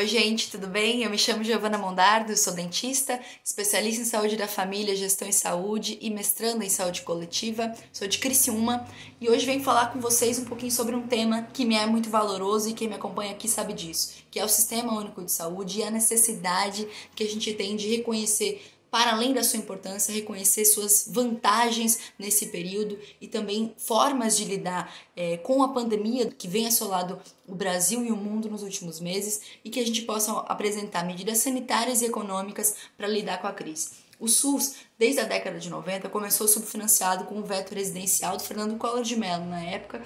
Oi, gente, tudo bem? Eu me chamo Giovana Mondardo, sou dentista, especialista em saúde da família, gestão em saúde e mestranda em saúde coletiva. Sou de Criciúma e hoje venho falar com vocês um pouquinho sobre um tema que me é muito valoroso e quem me acompanha aqui sabe disso, que é o Sistema Único de Saúde e a necessidade que a gente tem de reconhecer, para além da sua importância, reconhecer suas vantagens nesse período e também formas de lidar com a pandemia que vem assolado o Brasil e o mundo nos últimos meses e que a gente possa apresentar medidas sanitárias e econômicas para lidar com a crise. O SUS, desde a década de 90, começou subfinanciado com o veto residencial do Fernando Collor de Mello na época,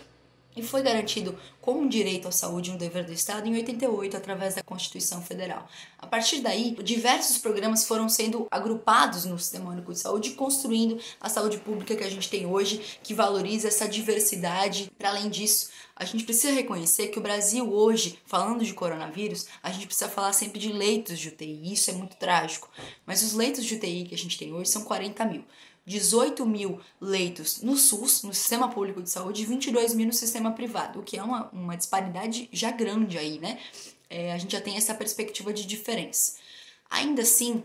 e foi garantido como um direito à saúde e um dever do Estado em 88, através da Constituição Federal. A partir daí, diversos programas foram sendo agrupados no Sistema Único de Saúde, construindo a saúde pública que a gente tem hoje, que valoriza essa diversidade. Para além disso, a gente precisa reconhecer que o Brasil hoje, falando de coronavírus, a gente precisa falar sempre de leitos de UTI, e isso é muito trágico. Mas os leitos de UTI que a gente tem hoje são 40 mil. 18 mil leitos no SUS, no Sistema Público de Saúde, e 22 mil no sistema privado, o que é uma disparidade já grande aí, né? A gente já tem essa perspectiva de diferença. Ainda assim,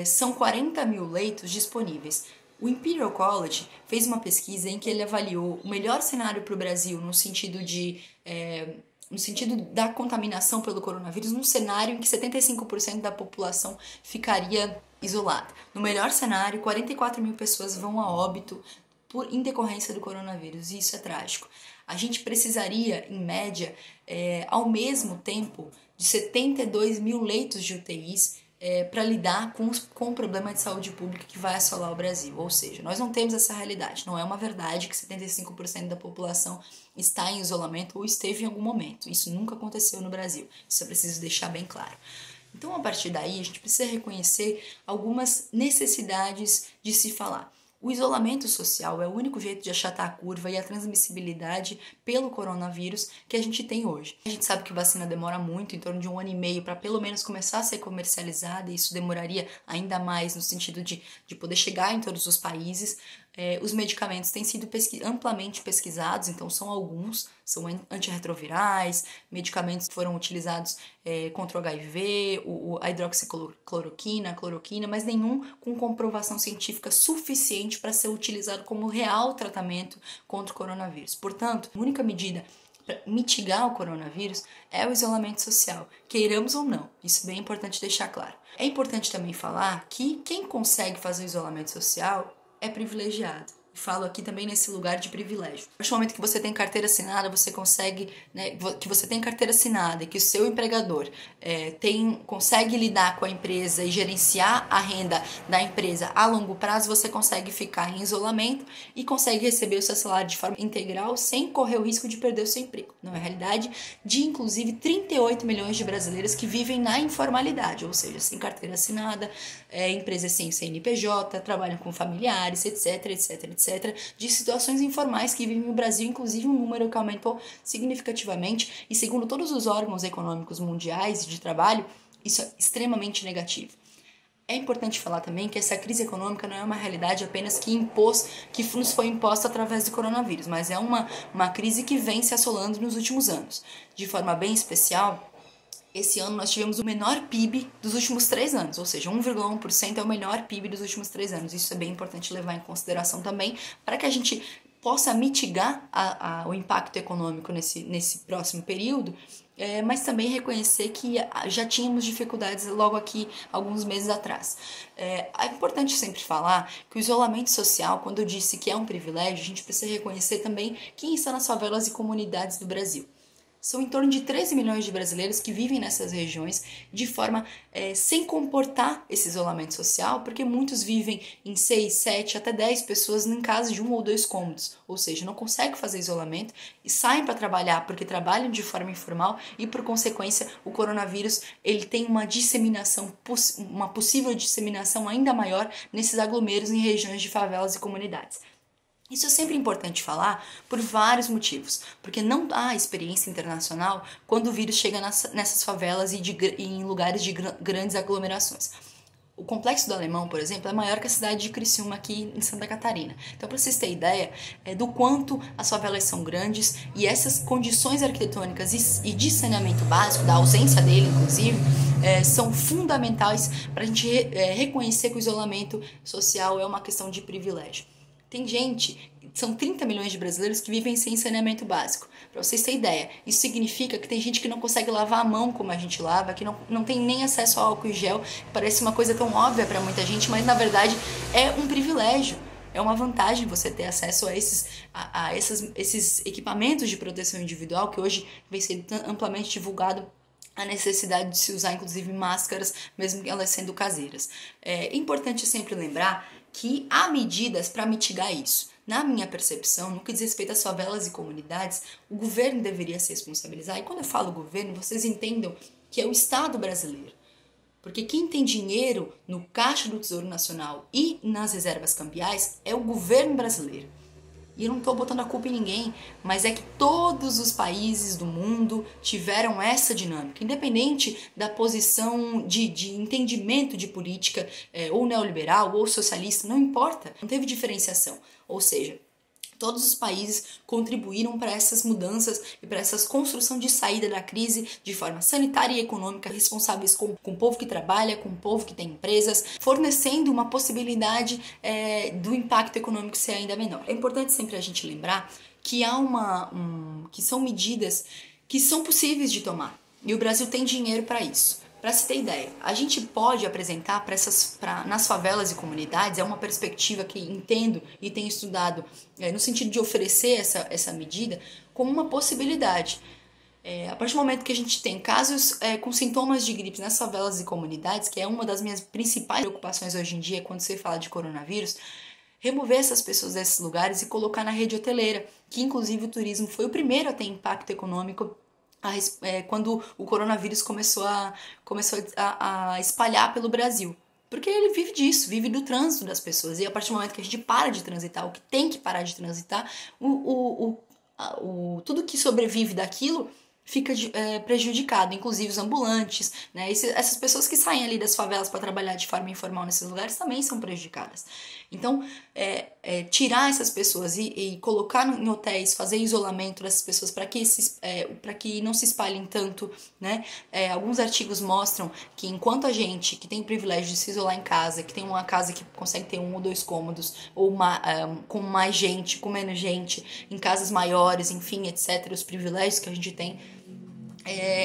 são 40 mil leitos disponíveis. O Imperial College fez uma pesquisa em que ele avaliou o melhor cenário para o Brasil no sentido da contaminação pelo coronavírus, num cenário em que 75% da população ficaria isolada. No melhor cenário, 44 mil pessoas vão a óbito em decorrência do coronavírus, e isso é trágico. A gente precisaria, em média, ao mesmo tempo, de 72 mil leitos de UTIs para lidar com o problema de saúde pública que vai assolar o Brasil. Ou seja, nós não temos essa realidade. Não é uma verdade que 75% da população está em isolamento ou esteve em algum momento. Isso nunca aconteceu no Brasil. Isso eu preciso deixar bem claro. Então, a partir daí, a gente precisa reconhecer algumas necessidades de se falar. O isolamento social é o único jeito de achatar a curva e a transmissibilidade pelo coronavírus que a gente tem hoje. A gente sabe que vacina demora muito, em torno de 1 ano e meio, para pelo menos começar a ser comercializada, e isso demoraria ainda mais no sentido de poder chegar em todos os países. Os medicamentos têm sido amplamente pesquisados, então são alguns, são antirretrovirais, medicamentos que foram utilizados contra o HIV, a hidroxicloroquina, a cloroquina, mas nenhum com comprovação científica suficiente para ser utilizado como real tratamento contra o coronavírus. Portanto, a única medida para mitigar o coronavírus é o isolamento social, queiramos ou não. Isso é bem importante deixar claro. É importante também falar que quem consegue fazer o isolamento social é privilegiado. Falo aqui também nesse lugar de privilégio. A partir do momento que você tem carteira assinada, você consegue, que você tem carteira assinada e que o seu empregador consegue lidar com a empresa e gerenciar a renda da empresa a longo prazo, você consegue ficar em isolamento e consegue receber o seu salário de forma integral sem correr o risco de perder o seu emprego. Não é a realidade de, inclusive, 38 milhões de brasileiros que vivem na informalidade, ou seja, sem carteira assinada, empresas sem CNPJ, trabalham com familiares, etc, de situações informais que vivem no Brasil, inclusive um número que aumentou significativamente, e segundo todos os órgãos econômicos mundiais de trabalho, isso é extremamente negativo. É importante falar também que essa crise econômica não é uma realidade apenas que nos foi imposta através do coronavírus, mas é uma crise que vem se assolando nos últimos anos. De forma bem especial, esse ano nós tivemos o menor PIB dos últimos 3 anos, ou seja, 1,1% é o menor PIB dos últimos 3 anos. Isso é bem importante levar em consideração também, para que a gente possa mitigar o impacto econômico nesse próximo período, mas também reconhecer que já tínhamos dificuldades logo aqui, alguns meses atrás. É importante sempre falar que o isolamento social, quando eu disse que é um privilégio, a gente precisa reconhecer também quem está nas favelas e comunidades do Brasil. São em torno de 13 milhões de brasileiros que vivem nessas regiões de forma sem comportar esse isolamento social, porque muitos vivem em 6, 7, até 10 pessoas em casa de 1 ou 2 cômodos, ou seja, não conseguem fazer isolamento e saem para trabalhar porque trabalham de forma informal e, por consequência, o coronavírus ele tem uma possível disseminação ainda maior nesses aglomeros em regiões de favelas e comunidades. Isso é sempre importante falar por vários motivos, porque não há experiência internacional quando o vírus chega nessas favelas e em lugares de grandes aglomerações. O Complexo do Alemão, por exemplo, é maior que a cidade de Criciúma aqui em Santa Catarina. Então, para vocês terem ideia do quanto as favelas são grandes e essas condições arquitetônicas e de saneamento básico, da ausência dele, inclusive, são fundamentais para a gente reconhecer que o isolamento social é uma questão de privilégio. Tem gente, são 30 milhões de brasileiros que vivem sem saneamento básico. Para vocês terem ideia, isso significa que tem gente que não consegue lavar a mão como a gente lava, que não tem nem acesso ao álcool e gel. Parece uma coisa tão óbvia para muita gente, mas na verdade é um privilégio. É uma vantagem você ter acesso a esses equipamentos de proteção individual que hoje vem sendo amplamente divulgado a necessidade de se usar, inclusive, máscaras, mesmo elas sendo caseiras. É importante sempre lembrar que há medidas para mitigar isso. Na minha percepção, no que diz respeito às favelas e comunidades, o governo deveria se responsabilizar. E quando eu falo governo, vocês entendam que é o Estado brasileiro. Porque quem tem dinheiro no caixa do Tesouro Nacional e nas reservas cambiais é o governo brasileiro. E eu não estou botando a culpa em ninguém, mas é que todos os países do mundo tiveram essa dinâmica, independente da posição de entendimento de política, ou neoliberal ou socialista, não importa, não teve diferenciação. Ou seja, todos os países contribuíram para essas mudanças e para essa construção de saída da crise de forma sanitária e econômica, responsáveis com o povo que trabalha, com o povo que tem empresas, fornecendo uma possibilidade do impacto econômico ser ainda menor. É importante sempre a gente lembrar que que são medidas que são possíveis de tomar e o Brasil tem dinheiro para isso. Para se ter ideia, a gente pode apresentar nas favelas e comunidades, é uma perspectiva que entendo e tenho estudado no sentido de oferecer essa medida como uma possibilidade. A partir do momento que a gente tem casos com sintomas de gripe nas favelas e comunidades, que é uma das minhas principais preocupações hoje em dia quando se fala de coronavírus, remover essas pessoas desses lugares e colocar na rede hoteleira, que inclusive o turismo foi o primeiro a ter impacto econômico quando o coronavírus começou a espalhar pelo Brasil. Porque ele vive disso, vive do trânsito das pessoas. E a partir do momento que a gente para de transitar, o que tem que parar de transitar, tudo que sobrevive daquilo fica prejudicado, inclusive os ambulantes, né? Essas pessoas que saem ali das favelas para trabalhar de forma informal nesses lugares também são prejudicadas. Então, tirar essas pessoas e colocar em hotéis, fazer isolamento dessas pessoas para que não se espalhem tanto, né? Alguns artigos mostram que enquanto a gente que tem o privilégio de se isolar em casa, que tem uma casa que consegue ter 1 ou 2 cômodos, ou com mais gente, com menos gente, em casas maiores, enfim, etc., os privilégios que a gente tem,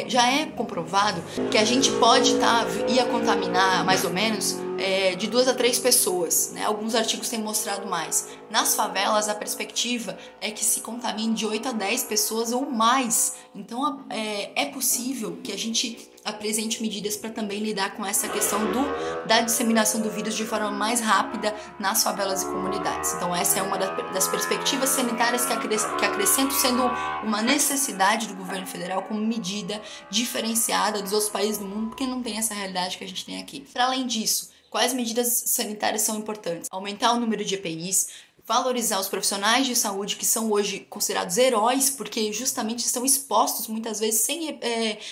já é comprovado que a gente pode ia contaminar mais ou menos de 2 a 3 pessoas, né? Alguns artigos têm mostrado mais. Nas favelas, a perspectiva é que se contamine de 8 a 10 pessoas ou mais. Então, é possível que a gente apresente medidas para também lidar com essa questão da disseminação do vírus de forma mais rápida nas favelas e comunidades. Então, essa é uma das perspectivas sanitárias que acrescento sendo uma necessidade do governo federal como medida diferenciada dos outros países do mundo, porque não tem essa realidade que a gente tem aqui. Para além disso, quais medidas sanitárias são importantes? Aumentar o número de EPIs, valorizar os profissionais de saúde que são hoje considerados heróis porque justamente estão expostos muitas vezes sem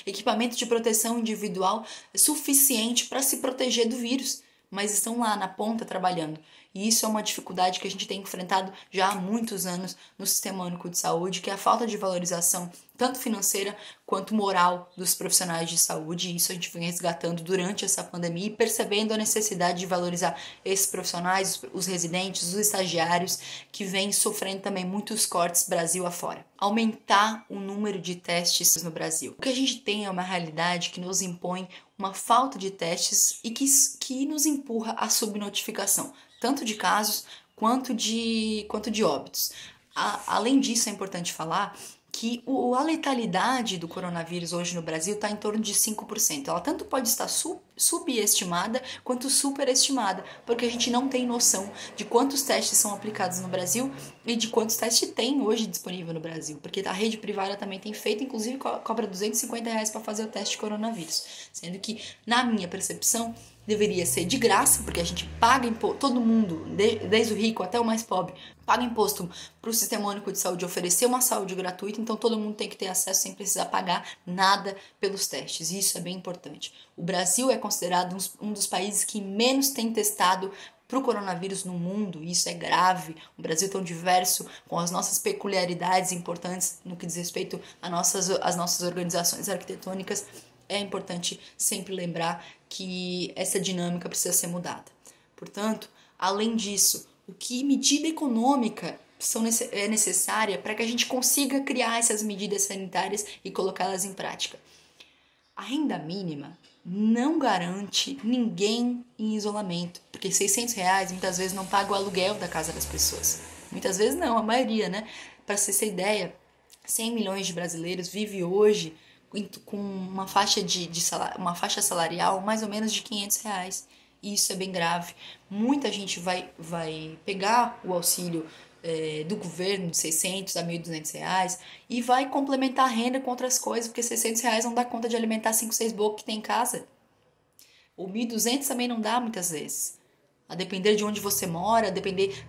equipamento de proteção individual suficiente para se proteger do vírus, mas estão lá na ponta trabalhando. E isso é uma dificuldade que a gente tem enfrentado já há muitos anos no Sistema Único de Saúde, que é a falta de valorização, tanto financeira quanto moral, dos profissionais de saúde. E isso a gente vem resgatando durante essa pandemia e percebendo a necessidade de valorizar esses profissionais, os residentes, os estagiários, que vêm sofrendo também muitos cortes Brasil afora. Aumentar o número de testes no Brasil. O que a gente tem é uma realidade que nos impõe uma falta de testes e que nos empurra à subnotificação, tanto de casos quanto de óbitos. Além disso, é importante falar que a letalidade do coronavírus hoje no Brasil está em torno de 5%. Ela tanto pode estar subestimada quanto superestimada, porque a gente não tem noção de quantos testes são aplicados no Brasil e de quantos testes tem hoje disponível no Brasil, porque a rede privada também tem feito, inclusive cobra R$250 para fazer o teste de coronavírus, sendo que, na minha percepção, deveria ser de graça, porque a gente paga imposto, todo mundo, desde o rico até o mais pobre, paga imposto para o Sistema Único de Saúde oferecer uma saúde gratuita, então todo mundo tem que ter acesso sem precisar pagar nada pelos testes, e isso é bem importante. O Brasil é considerado um dos países que menos tem testado para o coronavírus no mundo, e isso é grave. O Brasil é tão diverso, com as nossas peculiaridades importantes no que diz respeito às nossas organizações arquitetônicas. É importante sempre lembrar que essa dinâmica precisa ser mudada. Portanto, além disso, que medida econômica é necessária para que a gente consiga criar essas medidas sanitárias e colocá-las em prática? A renda mínima não garante ninguém em isolamento, porque R$600 muitas vezes não paga o aluguel da casa das pessoas. Muitas vezes não, a maioria, né? Para você ter ideia, 100 milhões de brasileiros vivem hoje com uma faixa uma faixa salarial mais ou menos de R$500. E isso é bem grave. Muita gente vai pegar o auxílio do governo de R$600 a R$1.200 e vai complementar a renda com outras coisas, porque R$600 não dá conta de alimentar 5, 6 bocas que tem em casa. O 1.200 também não dá muitas vezes. A depender de onde você mora, a depender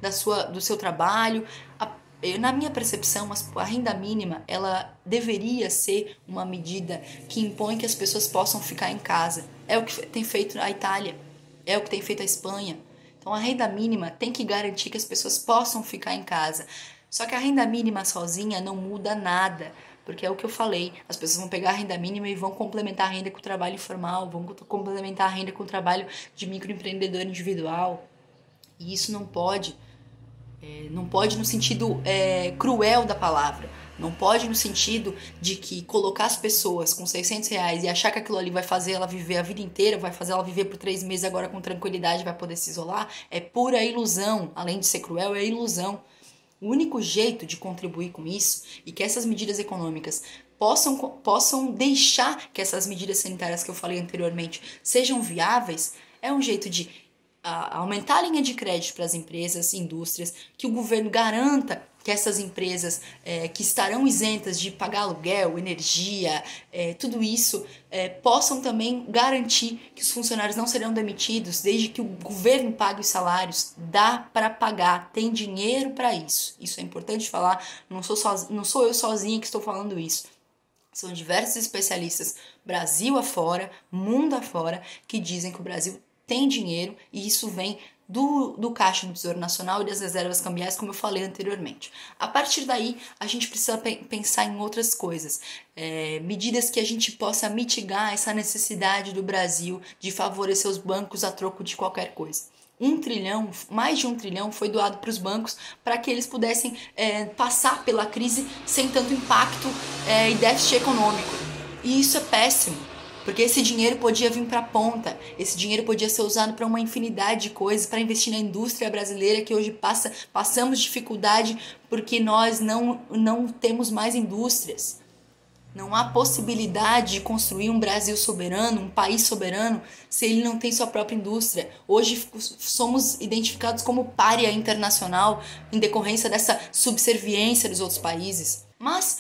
do seu trabalho. Na minha percepção, a renda mínima ela deveria ser uma medida que impõe que as pessoas possam ficar em casa. É o que tem feito a Itália, é o que tem feito a Espanha. Então a renda mínima tem que garantir que as pessoas possam ficar em casa. Só que a renda mínima sozinha não muda nada, porque é o que eu falei, as pessoas vão pegar a renda mínima e vão complementar a renda com o trabalho informal, vão complementar a renda com o trabalho de microempreendedor individual. E isso não pode. Não pode no sentido cruel da palavra. Não pode no sentido de que colocar as pessoas com R$600 e achar que aquilo ali vai fazer ela viver a vida inteira, vai fazer ela viver por 3 meses agora com tranquilidade, vai poder se isolar, é pura ilusão. Além de ser cruel, é ilusão. O único jeito de contribuir com isso e que essas medidas econômicas possam deixar que essas medidas sanitárias que eu falei anteriormente sejam viáveis é um jeito de aumentar a linha de crédito para as empresas, indústrias, que o governo garanta que essas empresas que estarão isentas de pagar aluguel, energia, tudo isso, possam também garantir que os funcionários não serão demitidos desde que o governo pague os salários. Dá para pagar, tem dinheiro para isso. Isso é importante falar, não sou eu sozinha que estou falando isso. São diversos especialistas, Brasil afora, mundo afora, que dizem que o Brasil tem dinheiro e isso vem do caixa do Tesouro Nacional e das reservas cambiais, como eu falei anteriormente. A partir daí, a gente precisa pensar em outras coisas, medidas que a gente possa mitigar essa necessidade do Brasil de favorecer os bancos a troco de qualquer coisa. 1 trilhão, mais de 1 trilhão foi doado para os bancos para que eles pudessem passar pela crise sem tanto impacto e déficit econômico. E isso é péssimo. Porque esse dinheiro podia vir para a ponta, esse dinheiro podia ser usado para uma infinidade de coisas, para investir na indústria brasileira que hoje passamos dificuldade porque nós não temos mais indústrias. Não há possibilidade de construir um Brasil soberano, um país soberano, se ele não tem sua própria indústria. Hoje somos identificados como pária internacional em decorrência dessa subserviência dos outros países. Mas,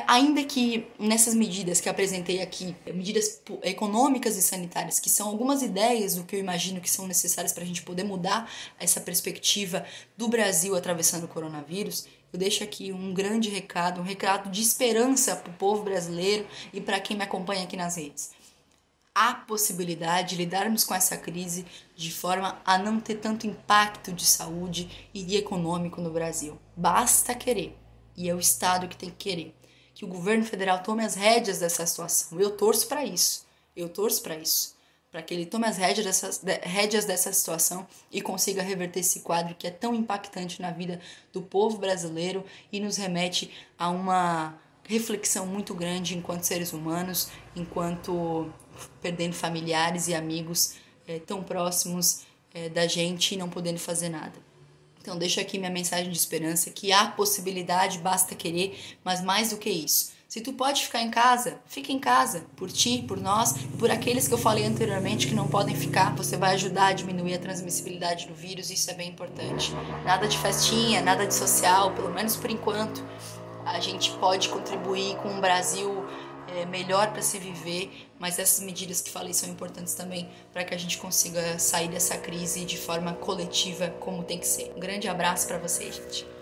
ainda que nessas medidas que apresentei aqui, medidas econômicas e sanitárias, que são algumas ideias do que eu imagino que são necessárias para a gente poder mudar essa perspectiva do Brasil atravessando o coronavírus, eu deixo aqui um grande recado, um recado de esperança para o povo brasileiro e para quem me acompanha aqui nas redes. Há possibilidade de lidarmos com essa crise de forma a não ter tanto impacto de saúde e econômico no Brasil. Basta querer. E é o Estado que tem que querer. Que o governo federal tome as rédeas dessa situação. Eu torço para isso. Para que ele tome as rédeas dessa situação e consiga reverter esse quadro que é tão impactante na vida do povo brasileiro e nos remete a uma reflexão muito grande enquanto seres humanos, enquanto perdendo familiares e amigos tão próximos da gente e não podendo fazer nada. Então deixo aqui minha mensagem de esperança, que há possibilidade, basta querer, mas mais do que isso. Se tu pode ficar em casa, fica em casa, por ti, por nós e por aqueles que eu falei anteriormente que não podem ficar, você vai ajudar a diminuir a transmissibilidade do vírus, isso é bem importante. Nada de festinha, nada de social, pelo menos por enquanto. A gente pode contribuir com um Brasil melhor para se viver, mas essas medidas que falei são importantes também para que a gente consiga sair dessa crise de forma coletiva como tem que ser. Um grande abraço para vocês, gente.